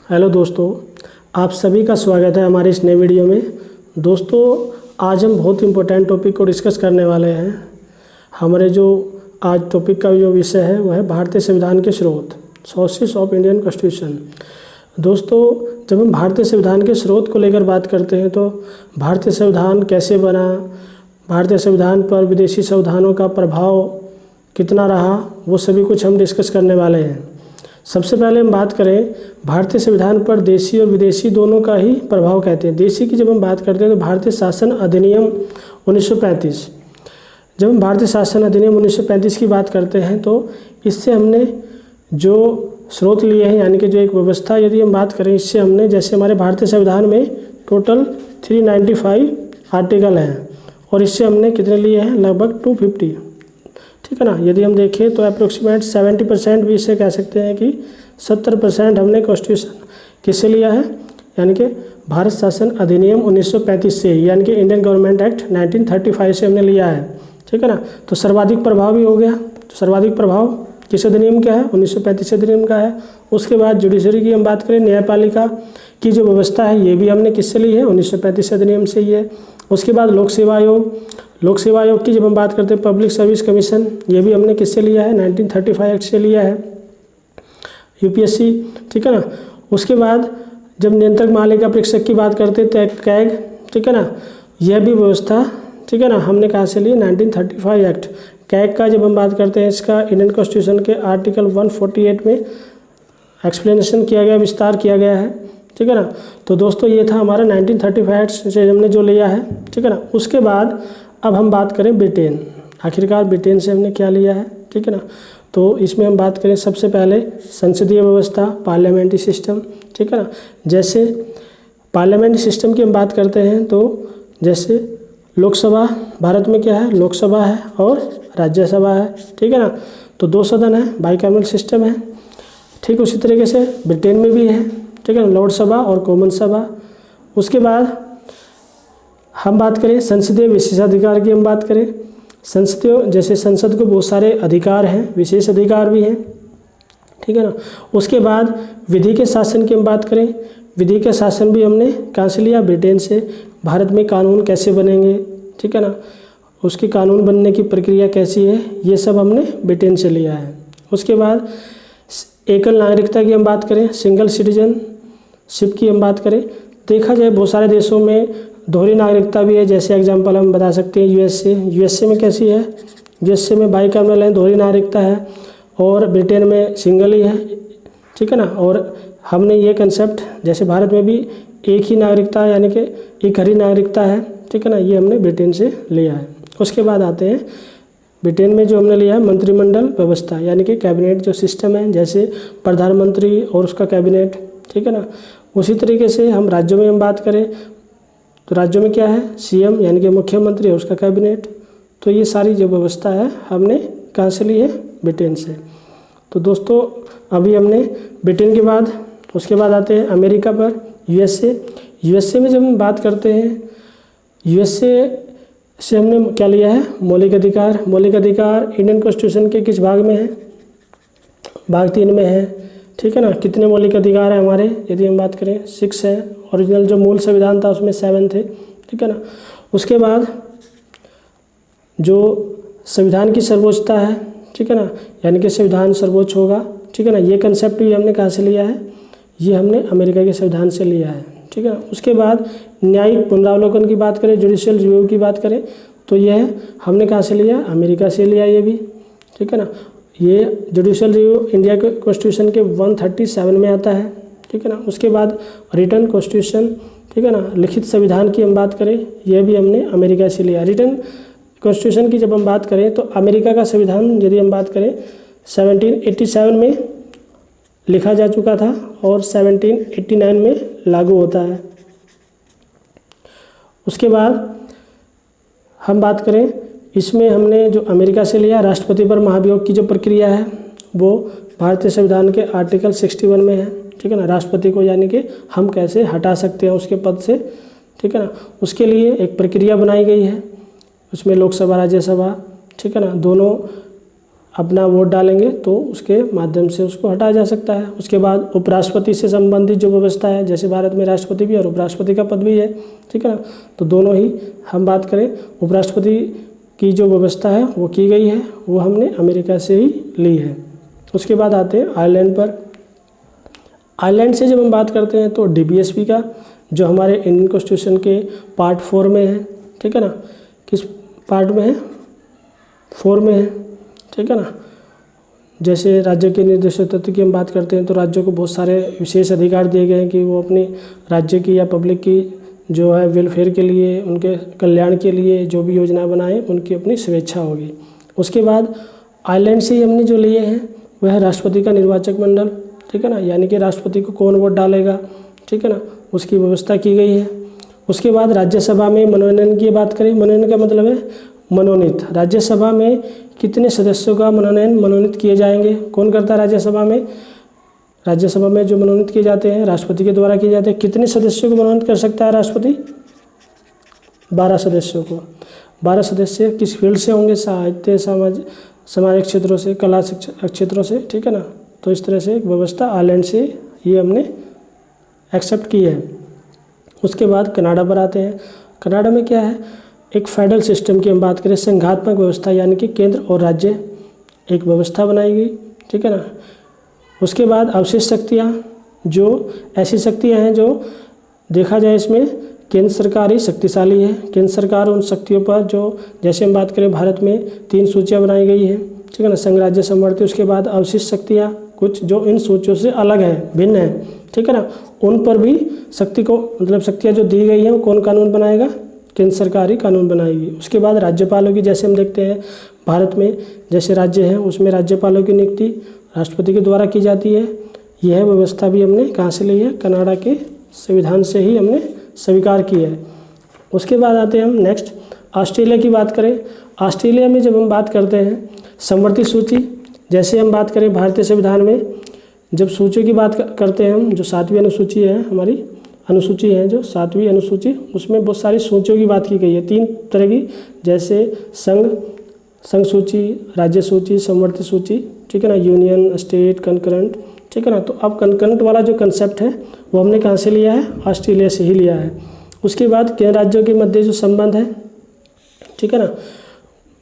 Hello दोस्तों, आप सभी का स्वागत है हमारे इस नए वीडियो में। दोस्तों, आज हम बहुत इम्पोर्टेंट टॉपिक को डिस्कस करने वाले हैं। हमारे जो आज टॉपिक का जो विषय है वह है भारतीय संविधान के स्रोत, सोर्सेस ऑफ इंडियन कॉन्स्टिट्यूशन। दोस्तों, जब हम भारतीय संविधान के स्रोत को लेकर बात करते हैं तो भारतीय संविधान कैसे बना, भारतीय संविधान पर विदेशी संविधानों का प्रभाव कितना रहा, वो सभी कुछ हम डिस्कस करने वाले हैं। सबसे पहले हम बात करें भारतीय संविधान पर देशी और विदेशी दोनों का ही प्रभाव कहते हैं। देशी की जब हम बात करते हैं तो भारतीय शासन अधिनियम 1935। जब हम भारतीय शासन अधिनियम 1935 की बात करते हैं तो इससे हमने जो स्रोत लिए हैं, यानी कि जो एक व्यवस्था यदि हम बात करें, इससे हमने जैसे हमारे भारतीय संविधान में टोटल 395 आर्टिकल हैं और इससे हमने कितने लिए हैं, लगभग 250, ठीक है ना। यदि हम देखें तो अप्रोक्सीमेट 70% भी इससे कह सकते हैं कि 70% हमने कॉन्स्टिट्यूशन किससे लिया है, यानी कि भारत शासन अधिनियम 1935 से, यानी कि इंडियन गवर्नमेंट एक्ट 1935 से हमने लिया है, ठीक है ना। तो सर्वाधिक प्रभाव भी हो गया। तो सर्वाधिक प्रभाव किस अधिनियम का है, 1935 अधिनियम का है। उसके बाद जुडिशरी की हम बात करें, न्यायपालिका की जो व्यवस्था है ये भी हमने किससे ली है, 1935 अधिनियम से ही है। उसके बाद लोक सेवा आयोग, लोक सेवा आयोग की जब हम बात करते हैं, पब्लिक सर्विस कमीशन, ये भी हमने किससे लिया है, 1935 एक्ट से लिया है। यूपीएससी, ठीक है ना। उसके बाद जब नियंत्रक महालेखा परीक्षक की बात करते हैं तो कैग, ठीक है ना, यह भी व्यवस्था, ठीक है ना, हमने कहाँ से ली, 1935 एक्ट। कैग का जब हम बात करते हैं, इसका इंडियन कॉन्स्टिट्यूशन के आर्टिकल 148 में एक्सप्लेनेशन किया गया, विस्तार किया गया है, ठीक है ना। तो दोस्तों, ये था हमारा 1935 एक्ट से हमने जो लिया है, ठीक है ना। उसके बाद अब हम बात करें ब्रिटेन, आखिरकार ब्रिटेन से हमने क्या लिया है, ठीक है ना। तो इसमें हम बात करें सबसे पहले संसदीय व्यवस्था, पार्लियामेंट्री सिस्टम, ठीक है ना। जैसे पार्लियामेंट्री सिस्टम की हम बात करते हैं तो जैसे लोकसभा, भारत में क्या है, लोकसभा है और राज्यसभा है, ठीक है ना। तो 2 सदन है, बाइकैमरल सिस्टम है। ठीक उसी तरीके से ब्रिटेन में भी है, ठीक है ना, लॉर्ड सभा और कॉमन सभा। उसके बाद हम बात करें संसदीय विशेषाधिकार की, हम बात करें संसदीय, जैसे संसद को बहुत सारे अधिकार हैं, विशेष अधिकार भी हैं, ठीक है ना। उसके बाद विधि के शासन की हम बात करें, विधि के शासन भी हमने कहाँ से लिया, ब्रिटेन से। भारत में कानून कैसे बनेंगे, ठीक है ना, उसके कानून बनने की प्रक्रिया कैसी है, ये सब हमने ब्रिटेन से लिया है। उसके बाद एकल नागरिकता की हम बात करें, सिंगल सिटीजनशिप की हम बात करें, देखा जाए बहुत सारे देशों में दोहरी नागरिकता भी है। जैसे एग्जांपल हम बता सकते हैं यूएसए में कैसी है, यूएसए में बाइकैमरल है, दोहरी नागरिकता है, और ब्रिटेन में सिंगल ही है, ठीक है ना। और हमने ये कंसेप्ट, जैसे भारत में भी एक ही नागरिकता है, यानी कि एक हरी नागरिकता है, ठीक है ना, ये हमने ब्रिटेन से लिया है। उसके बाद आते हैं ब्रिटेन में जो हमने लिया है मंत्रिमंडल व्यवस्था, यानी कि कैबिनेट जो सिस्टम है, जैसे प्रधानमंत्री और उसका कैबिनेट, ठीक है ना। उसी तरीके से हम राज्यों में हम बात करें तो राज्यों में क्या है, सीएम यानी कि मुख्यमंत्री और उसका कैबिनेट। तो ये सारी जो व्यवस्था है हमने कहाँ से ली है, ब्रिटेन से। तो दोस्तों, अभी हमने ब्रिटेन के बाद, उसके बाद आते हैं अमेरिका पर, यूएसए में जब हम बात करते हैं, यूएसए से हमने क्या लिया है, मौलिक अधिकार। मौलिक अधिकार इंडियन कॉन्स्टिट्यूशन के किस भाग में है, भाग 3 में है, ठीक है ना। कितने मौलिक अधिकार हैं हमारे, यदि हम बात करें 6 है। ओरिजिनल जो मूल संविधान था उसमें 7 थे, ठीक है ना। उसके बाद जो संविधान की सर्वोच्चता है, ठीक है ना, यानी कि संविधान सर्वोच्च होगा, ठीक है ना, ये कंसेप्ट भी हमने कहाँ से लिया है, ये हमने अमेरिका के संविधान से लिया है, ठीक है ना। उसके बाद न्यायिक पुनरावलोकन की बात करें, जुडिशियल रिव्यू की बात करें तो यह हमने कहाँ से लिया, अमेरिका से लिया ये भी, ठीक है ना। ये जुडिशियल रिव्यू इंडिया के कॉन्स्टिट्यूशन के 137 में आता है, ठीक है ना। उसके बाद रिटन कॉन्स्टिट्यूशन, ठीक है ना, लिखित संविधान की हम बात करें, यह भी हमने अमेरिका से लिया। रिटन कॉन्स्टिट्यूशन की जब हम बात करें तो अमेरिका का संविधान यदि हम बात करें 1787 में लिखा जा चुका था और 1789 में लागू होता है। उसके बाद हम बात करें, इसमें हमने जो अमेरिका से लिया, राष्ट्रपति पर महाभियोग की जो प्रक्रिया है वो भारतीय संविधान के आर्टिकल 61 में है, ठीक है ना। राष्ट्रपति को यानी कि हम कैसे हटा सकते हैं उसके पद से, ठीक है ना, उसके लिए एक प्रक्रिया बनाई गई है। उसमें लोकसभा, राज्यसभा, ठीक है ना, दोनों अपना वोट डालेंगे तो उसके माध्यम से उसको हटाया जा सकता है। उसके बाद उपराष्ट्रपति से संबंधित जो व्यवस्था है, जैसे भारत में राष्ट्रपति भी और उपराष्ट्रपति का पद भी है, ठीक है ना। तो दोनों ही हम बात करें, उपराष्ट्रपति की जो व्यवस्था है वो की गई है, वो हमने अमेरिका से ही ली है। उसके बाद आते हैं आयरलैंड पर। आयरलैंड से जब हम बात करते हैं तो DBSP का जो हमारे इंडियन कॉन्स्टिट्यूशन के पार्ट 4 में है, ठीक है ना। किस पार्ट में है? 4 में है, ठीक है ना। जैसे राज्य के निर्देशक तत्व की हम बात करते हैं तो राज्यों को बहुत सारे विशेष अधिकार दिए गए हैं कि वो अपने राज्य की या पब्लिक की जो है वेलफेयर के लिए, उनके कल्याण के लिए जो भी योजना बनाएं, उनकी अपनी स्वेच्छा होगी। उसके बाद आयरलैंड से ही हमने जो लिए हैं वह है राष्ट्रपति का निर्वाचक मंडल, ठीक है ना, यानी कि राष्ट्रपति को कौन वोट डालेगा, ठीक है ना, उसकी व्यवस्था की गई है। उसके बाद राज्यसभा में मनोनयन की बात करें, मनोनयन का मतलब है मनोनीत। राज्यसभा में कितने सदस्यों का मनोनीत किए जाएंगे, कौन करता है राज्यसभा में? राज्यसभा में जो मनोनीत किए जाते हैं राष्ट्रपति के द्वारा किए जाते हैं। कितने सदस्यों को मनोनीत कर सकता है राष्ट्रपति? 12 सदस्यों को। 12 सदस्य किस फील्ड से होंगे? साहित्य, सामाजिक क्षेत्रों से, कला क्षेत्रों से, ठीक है ना। तो इस तरह से एक व्यवस्था आयरलैंड से ये हमने एक्सेप्ट की है। उसके बाद कनाडा पर आते हैं। कनाडा में क्या है? एक फेडरल सिस्टम की हम बात करें, संघात्मक व्यवस्था, यानी कि केंद्र और राज्य एक व्यवस्था बनाई गई, ठीक है ना। उसके बाद अवशेष शक्तियाँ, जो ऐसी शक्तियाँ हैं जो देखा जाए इसमें केंद्र सरकार ही शक्तिशाली है। केंद्र सरकार उन शक्तियों पर जो, जैसे हम बात करें भारत में 3 सूचियाँ बनाई गई हैं, ठीक है ना, संघ, राज्य, समवर्ती। उसके बाद अवशिष्ट शक्तियाँ कुछ जो इन सूचियों से अलग है, भिन्न है, ठीक है ना, उन पर भी शक्ति को, मतलब शक्तियाँ जो दी गई हैं वो कौन कानून बनाएगा? केंद्र सरकार ही कानून बनाएगी। उसके बाद राज्यपालों की, जैसे हम देखते हैं भारत में जैसे राज्य हैं उसमें राज्यपालों की नियुक्ति राष्ट्रपति के द्वारा की जाती है। यह व्यवस्था भी हमने कहाँ से ली है? कनाडा के संविधान से ही हमने स्वीकार की है। उसके बाद आते हैं हम नेक्स्ट ऑस्ट्रेलिया की बात करें। ऑस्ट्रेलिया में जब हम बात करते हैं समवर्ती सूची, जैसे हम बात करें भारतीय संविधान में जब सूचियों की बात करते हैं हम, जो 7वीं अनुसूची है, हमारी अनुसूची है जो 7वीं अनुसूची, उसमें बहुत सारी सूचियों की बात की गई है 3 तरह की, जैसे संघ सूची, राज्य सूची, समवर्ती सूची, ठीक है ना, यूनियन, स्टेट, कंकरेंट, ठीक है ना। तो अब कंकरेंट वाला जो कंसेप्ट है वो हमने कहाँ से लिया है? ऑस्ट्रेलिया से ही लिया है। उसके बाद केंद्र राज्यों के मध्य जो संबंध है, ठीक है ना,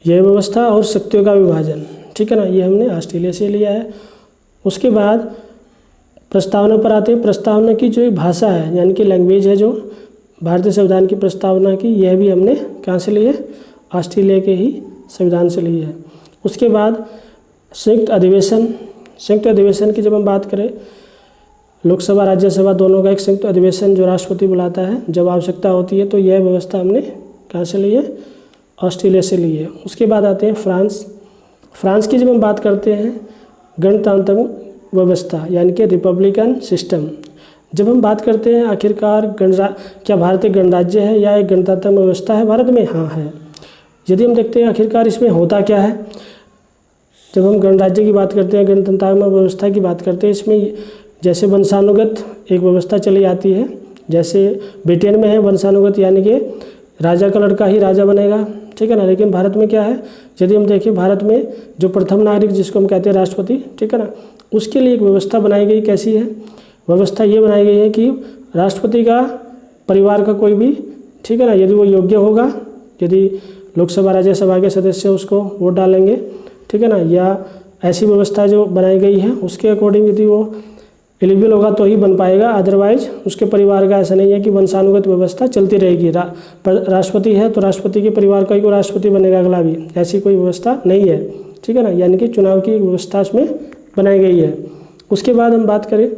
यह व्यवस्था और शक्तियों का विभाजन, ठीक है ना, ये हमने ऑस्ट्रेलिया से लिया है। उसके बाद प्रस्तावना पर आते हैं। प्रस्तावना की जो भाषा है, यानी कि लैंग्वेज है जो भारतीय संविधान की प्रस्तावना की, यह भी हमने कहाँ से ली है? ऑस्ट्रेलिया के ही संविधान से ली है। उसके बाद संयुक्त अधिवेशन। संयुक्त अधिवेशन की जब हम बात करें, लोकसभा राज्यसभा दोनों का एक संयुक्त अधिवेशन जो राष्ट्रपति बुलाता है जब आवश्यकता होती है, तो यह व्यवस्था हमने कहाँ से ली है? ऑस्ट्रेलिया से ली है। उसके बाद आते हैं फ्रांस। फ्रांस की जब हम बात करते हैं गणतांत्रिक व्यवस्था, यानी कि रिपब्लिकन सिस्टम। जब हम बात करते हैं आखिरकार क्या भारत एक गणराज्य है या एक गणतांत्रिक व्यवस्था है भारत में? हाँ है। यदि हम देखते हैं आखिरकार इसमें होता क्या है, जब हम गणराज्य की बात करते हैं, गणतंत्रात्मक व्यवस्था की बात करते हैं, इसमें जैसे वंशानुगत एक व्यवस्था चली आती है, जैसे ब्रिटेन में है वंशानुगत, यानी कि राजा का लड़का ही राजा बनेगा, ठीक है ना। लेकिन भारत में क्या है? यदि हम देखें भारत में जो प्रथम नागरिक जिसको हम कहते हैं राष्ट्रपति, ठीक है ना, उसके लिए एक व्यवस्था बनाई गई। कैसी है व्यवस्था? ये बनाई गई है कि राष्ट्रपति का परिवार का कोई भी, ठीक है ना, यदि वो योग्य होगा, यदि लोकसभा राज्यसभा के सदस्य उसको वोट डालेंगे, ठीक है ना, या ऐसी व्यवस्था जो बनाई गई है उसके अकॉर्डिंग यदि वो एलिजिबल होगा तो ही बन पाएगा, अदरवाइज उसके परिवार का ऐसा नहीं है कि वंशानुगत व्यवस्था चलती रहेगी। राष्ट्रपति है तो राष्ट्रपति के परिवार का ही को राष्ट्रपति बनेगा अगला भी, ऐसी कोई व्यवस्था नहीं है, ठीक है ना। यानी कि चुनाव की व्यवस्था उसमें बनाई गई है। उसके बाद हम बात करें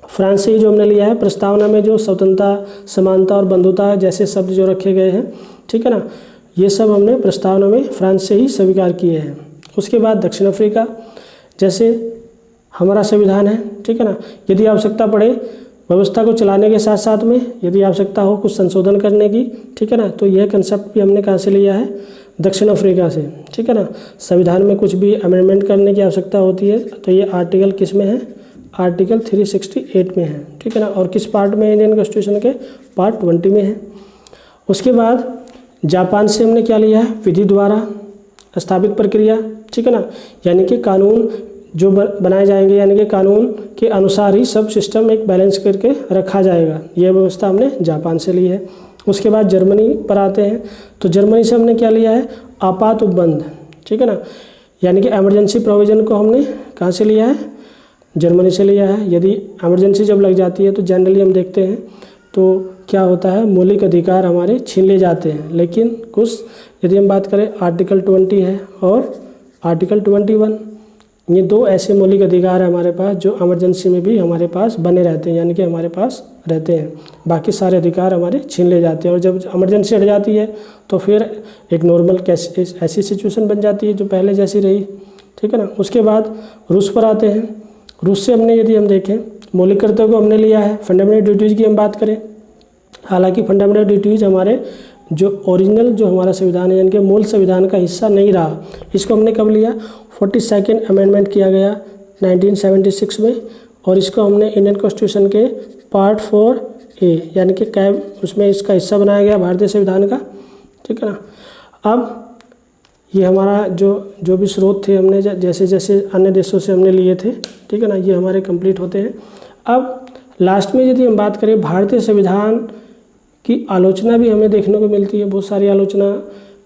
फ्रांस से ही जो हमने लिया है, प्रस्तावना में जो स्वतंत्रता, समानता और बंधुता जैसे शब्द जो रखे गए हैं, ठीक है ना, ये सब हमने प्रस्तावना में फ्रांस से ही स्वीकार किए हैं। उसके बाद दक्षिण अफ्रीका, जैसे हमारा संविधान है, ठीक है ना, यदि आवश्यकता पड़े व्यवस्था को चलाने के साथ साथ में यदि आवश्यकता हो कुछ संशोधन करने की, ठीक है ना, तो यह कंसेप्ट भी हमने कहाँ से लिया है? दक्षिण अफ्रीका से, ठीक है ना। संविधान में कुछ भी अमेंडमेंट करने की आवश्यकता होती है तो ये आर्टिकल किस में है? आर्टिकल 368 में है, ठीक है ना। और किस पार्ट में? इंडियन कॉन्स्टिट्यूशन के पार्ट 20 में है। उसके बाद जापान से हमने क्या लिया है? विधि द्वारा स्थापित प्रक्रिया, ठीक है ना। यानी कि कानून जो बनाए जाएंगे, यानी कि कानून के अनुसार ही सब सिस्टम एक बैलेंस करके रखा जाएगा। यह व्यवस्था हमने जापान से ली है। उसके बाद जर्मनी पर आते हैं, तो जर्मनी से हमने क्या लिया है, आपात उपबंध, ठीक है ना। यानी कि इमरजेंसी प्रोविज़न को हमने कहाँ से लिया है, जर्मनी से लिया है। यदि इमरजेंसी जब लग जाती है तो जनरली हम देखते हैं तो क्या होता है, मौलिक अधिकार हमारे छीन ले जाते हैं। लेकिन कुछ यदि हम बात करें, आर्टिकल 20 है और आर्टिकल 21, ये दो ऐसे मौलिक अधिकार है हमारे पास जो इमरजेंसी में भी हमारे पास बने रहते हैं, यानी कि हमारे पास रहते हैं। बाकी सारे अधिकार हमारे छीन ले जाते हैं और जब इमरजेंसी हट जाती है तो फिर एक नॉर्मल ऐसी सिचुएशन बन जाती है जो पहले जैसी रही, ठीक है ना। उसके बाद रूस पर आते हैं। रूस से हमने यदि हम देखें, मौलिक कर्तव्य को हमने लिया है। फंडामेंटल ड्यूटीज़ की हम बात करें, हालांकि फंडामेंटल ड्यूटीज़ हमारे जो ओरिजिनल जो हमारा संविधान है, यानी कि मूल संविधान का हिस्सा नहीं रहा। इसको हमने कब लिया, 42nd अमेंडमेंट किया गया 1976 में, और इसको हमने इंडियन कॉन्स्टिट्यूशन के पार्ट 4A यानी कि कैब उसमें इसका हिस्सा बनाया गया भारतीय संविधान का, ठीक है ना। अब ये हमारा जो भी स्रोत थे हमने जैसे जैसे अन्य देशों से हमने लिए थे, ठीक है ना, ये हमारे कंप्लीट होते हैं। अब लास्ट में यदि हम बात करें, भारतीय संविधान की आलोचना भी हमें देखने को मिलती है, बहुत सारी आलोचना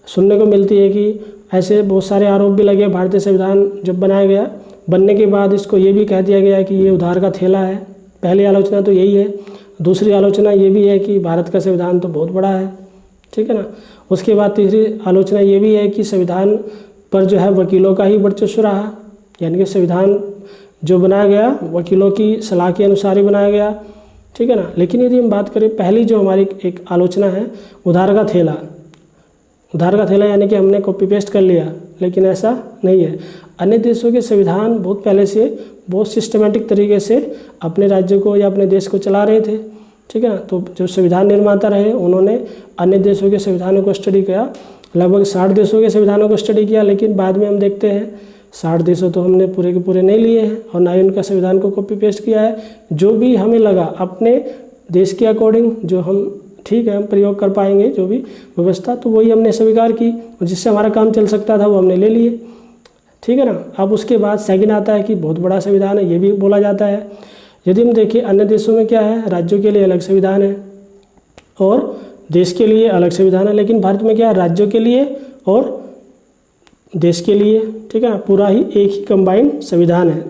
सुनने को मिलती है कि ऐसे बहुत सारे आरोप भी लगे। भारतीय संविधान जब बनाया गया, बनने के बाद इसको ये भी कह दिया गया कि ये उधार का थैला है। पहली आलोचना तो यही है। दूसरी आलोचना ये भी है कि भारत का संविधान तो बहुत बड़ा है, ठीक है ना। उसके बाद तीसरी आलोचना ये भी है कि संविधान पर जो है वकीलों का ही वर्चस्व रहा, यानी कि संविधान जो बनाया गया वकीलों की सलाह के अनुसार ही बनाया गया, ठीक है ना। लेकिन यदि हम बात करें, पहली जो हमारी एक आलोचना है, उधार का थैला, उधार का थैला यानी कि हमने कॉपी पेस्ट कर लिया, लेकिन ऐसा नहीं है। अन्य देशों के संविधान बहुत पहले से बहुत सिस्टमेटिक तरीके से अपने राज्य को या अपने देश को चला रहे थे, ठीक है ना। तो जो संविधान निर्माता रहे उन्होंने अन्य देशों के संविधानों को स्टडी किया, लगभग 60 देशों के संविधानों को स्टडी किया। लेकिन बाद में हम देखते हैं 60 देशों तो हमने पूरे के पूरे नहीं लिए हैं और ना ही उनका संविधान को कॉपी पेस्ट किया है। जो भी हमें लगा अपने देश के अकॉर्डिंग जो हम ठीक है हम प्रयोग कर पाएंगे जो भी व्यवस्था, तो वही हमने स्वीकार की, जिससे हमारा काम चल सकता था वो हमने ले लिए, ठीक है ना। अब उसके बाद सेकंड आता है कि बहुत बड़ा संविधान है, ये भी बोला जाता है। यदि हम देखें अन्य देशों में क्या है, राज्यों के लिए अलग संविधान है और देश के लिए अलग संविधान है। लेकिन भारत में क्या है, राज्यों के लिए और देश के लिए, ठीक है ना, पूरा ही एक ही कंबाइंड संविधान है,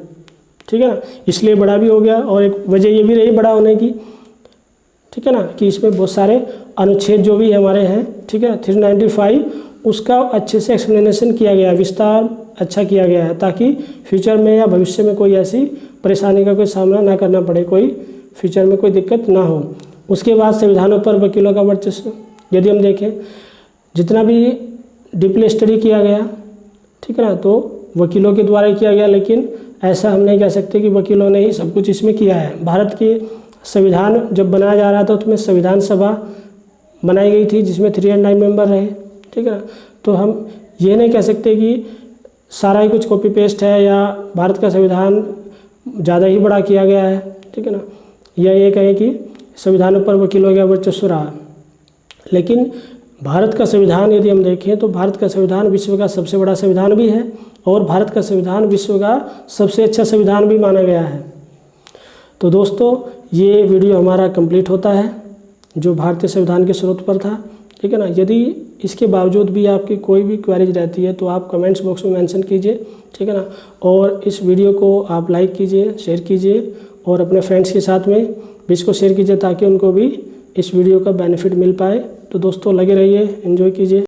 ठीक है ना। इसलिए बड़ा भी हो गया और एक वजह ये भी रही बड़ा होने की, ठीक है ना, कि इसमें बहुत सारे अनुच्छेद जो भी हमारे हैं, ठीक है, 395 उसका अच्छे से एक्सप्लेनेशन किया गया, विस्तार अच्छा किया गया है, ताकि फ्यूचर में या भविष्य में कोई ऐसी परेशानी का कोई सामना ना करना पड़े, कोई फ्यूचर में कोई दिक्कत ना हो। उसके बाद संविधानों पर वकीलों का वर्चस्व, यदि हम देखें जितना भी डीपली स्टडी किया गया, ठीक है ना, तो वकीलों के द्वारा किया गया। लेकिन ऐसा हम नहीं कह सकते कि वकीलों ने ही सब कुछ इसमें किया है। भारत के संविधान जब बनाया जा रहा था उसमें संविधान सभा बनाई गई थी जिसमें 309 मेंबर रहे, ठीक है ना। तो हम ये नहीं कह सकते कि सारा ही कुछ कॉपी पेस्ट है या भारत का संविधान ज़्यादा ही बड़ा किया गया है, ठीक है ना। या ये कहें कि संविधानों पर वकीलों का वर्चस्व रहा। लेकिन भारत का संविधान यदि हम देखें तो भारत का संविधान विश्व का सबसे बड़ा संविधान भी है और भारत का संविधान विश्व का सबसे अच्छा संविधान भी माना गया है। तो दोस्तों ये वीडियो हमारा कंप्लीट होता है जो भारतीय संविधान के स्रोत पर था, ठीक है ना। यदि इसके बावजूद भी आपकी कोई भी क्वेरीज रहती है तो आप कमेंट्स बॉक्स में मेंशन कीजिए, ठीक है ना। और इस वीडियो को आप लाइक कीजिए, शेयर कीजिए और अपने फ्रेंड्स के साथ में भी इसको शेयर कीजिए ताकि उनको भी इस वीडियो का बेनिफिट मिल पाए। तो दोस्तों लगे रहिए, एंजॉय कीजिए।